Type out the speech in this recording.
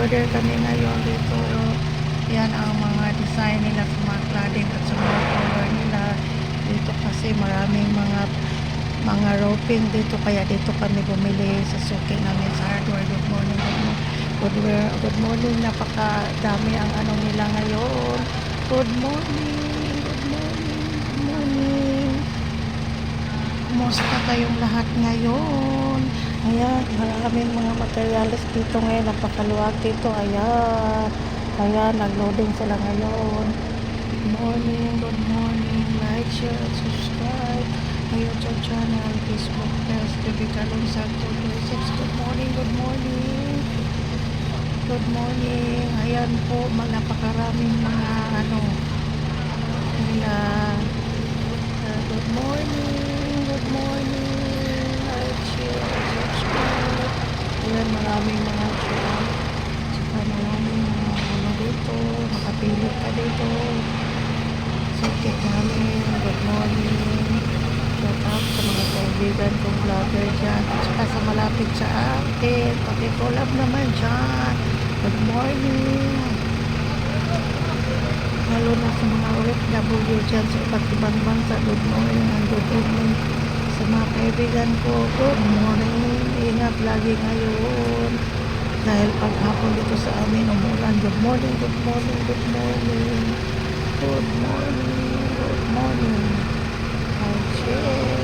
Nag-order kami ngayon dito. Yan ang mga design nila sa mga cladding at sa mga color nila. Dito kasi maraming mga roping dito, kaya dito kami bumili sa suki namin sa hardware. Good morning, good morning. Napakadami ang ano nila ngayon. Good morning, good morning, good morning. Kumusta kayong lahat ngayon? Ayan, maraming mga materials dito ngayon. Napakaluwag dito. Ayan, nag-loading sila ngayon. Good morning. Like, share, and subscribe. My YouTube channel, Facebook page, Debbie Calong Santo 26. Good morning, good morning. Good morning. Ayan po, napakaraming mga nila. Good morning, good morning. Like, share, subscribe. Ayan, maraming mga share. Saka maraming mga dito. Makapili ka dito. Sukit namin. Good morning. Shout out sa mga kaibigan kong vlogger dyan. At saka sa malapit sa akin. Pakikolab naman dyan. Good morning. Lalo na sa mga OFW dyan sa iba't ibang bansa. Good morning and good evening. Sa mga kaibigan ko, good morning. Ingat lagi ngayon. Dahil paghapon dito sa amin umulan. Good morning, good morning, good morning. Good morning, good morning. I'll share.